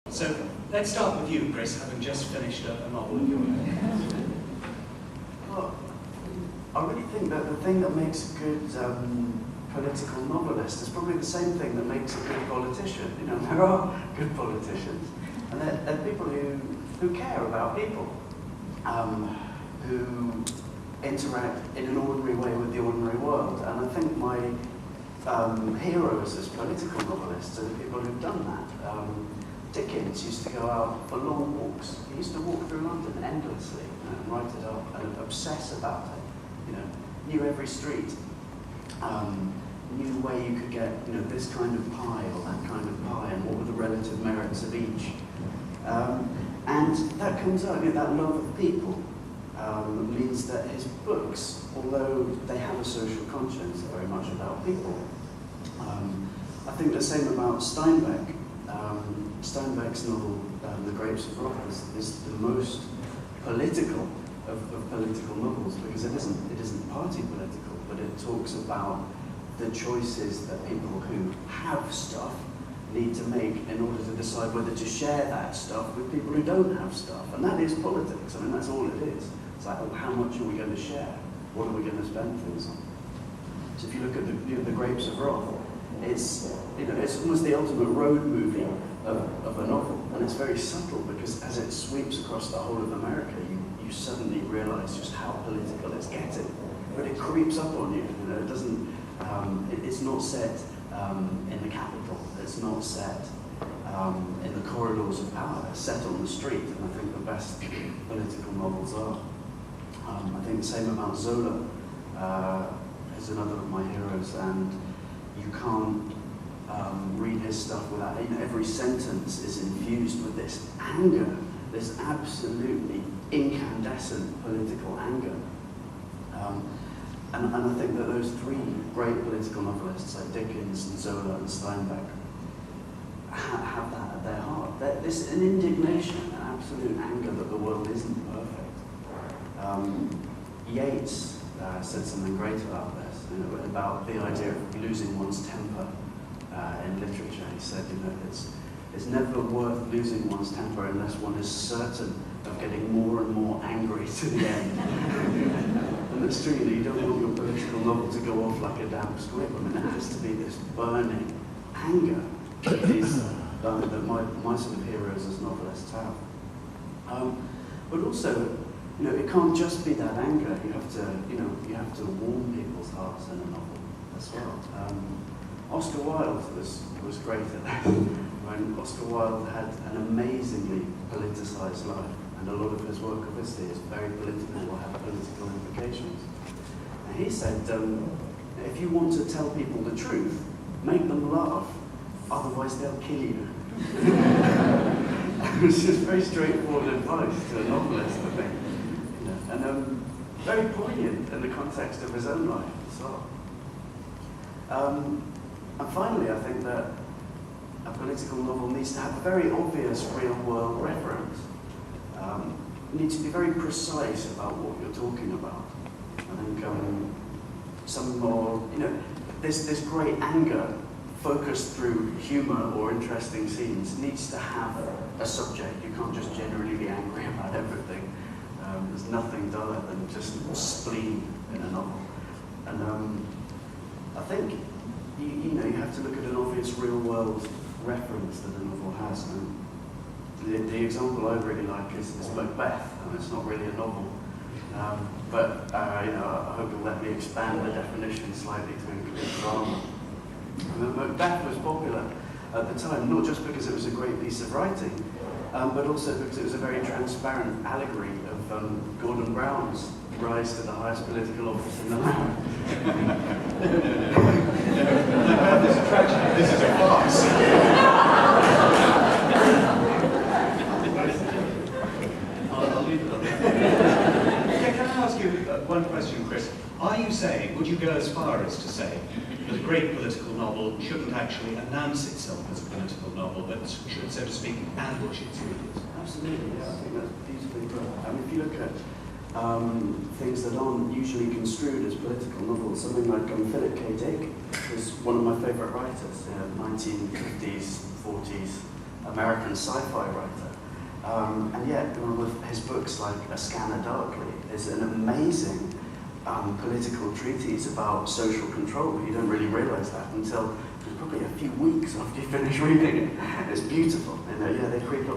So let's start with you, Chris, having just finished a novel of yours. Well, I really think that the thing that makes a good political novelist is probably the same thing that makes a good politician. You know, there are good politicians, and they're people who care about people, who interact in an ordinary way with the ordinary world. And I think my heroes as political novelists are the people who've done that. Dickens used to go out for long walks. He used to walk through London endlessly and write it up and obsess about it. You know, knew every street, knew where you could get, you know, this kind of pie or that kind of pie, and what were the relative merits of each. And that comes out, you know, that love of people means that his books, although they have a social conscience, are very much about people. I think the same about Steinbeck. Steinbeck's novel, The Grapes of Wrath, is the most political of political novels, because it isn't party political, but it talks about the choices that people who have stuff need to make in order to decide whether to share that stuff with people who don't have stuff. And that is politics. I mean, that's all it is. It's like, well, how much are we going to share? What are we going to spend things on? So if you look at the Grapes of Wrath, it's almost the ultimate road movie of a novel, and it's very subtle, because as it sweeps across the whole of America, you suddenly realise just how political it's getting. But it creeps up on you. You know, it doesn't. It's not set in the capital. It's not set in the corridors of power. It's set on the street, and I think the best political novels are. I think the same about Zola. Is another of my heroes, and you can't read his stuff without, you know, every sentence is infused with this anger, this absolutely incandescent political anger. And I think that those three great political novelists, like Dickens and Zola and Steinbeck, have that at their heart. There's an indignation, an absolute anger that the world isn't perfect. Yeats said something great about this, you know, about the idea of losing one's temper in literature. He said, you know, it's never worth losing one's temper unless one is certain of getting more and more angry to the end. And that's true, you don't want your political novel to go off like a damp squib. I mean, it has to be this burning anger that my sort of heroes as novelists have. But also, you know, it can't just be that anger. You have to warm people's hearts in a novel as well. Oscar Wilde was great at that. When Oscar Wilde had an amazingly politicized life, and a lot of his work obviously is very political or have political implications. And he said, if you want to tell people the truth, make them laugh, otherwise they'll kill you. It was just very straightforward advice to a novelist, I think. You know, and very poignant in the context of his own life as well. And finally, I think that a political novel needs to have a very obvious real-world reference. You need to be very precise about what you're talking about. I think some more, you know, this great anger focused through humour or interesting scenes needs to have a subject. You can't just generally be angry about everything. There's nothing duller than just spleen in a novel. And I think you have to look at an obvious real-world reference that a novel has. And the example I really like is Macbeth, and it's not really a novel. But I hope you'll let me expand the definition slightly to include drama. Macbeth was popular at the time, not just because it was a great piece of writing, but also because it was a very transparent allegory of Gordon Brown's rise to the highest political office in the land. This is a tragedy. This is a farce. I'll leave it on that. Can I ask you one question, Chris? Are you saying, would you go as far as to say that a great political novel shouldn't actually announce itself as a political novel, but should, so to speak, ambush its readers? Absolutely, yeah. I think that's beautifully put. I mean, if you look at things that aren't usually construed as political novels, something like Philip K. Dick was one of my favourite writers, 1950s, 40s American sci-fi writer. And yet, one of his books, like A Scanner Darkly, is an amazing political treatise about social control. You don't really realize that until probably a few weeks after you finish reading it. It's beautiful. You know, yeah, they creep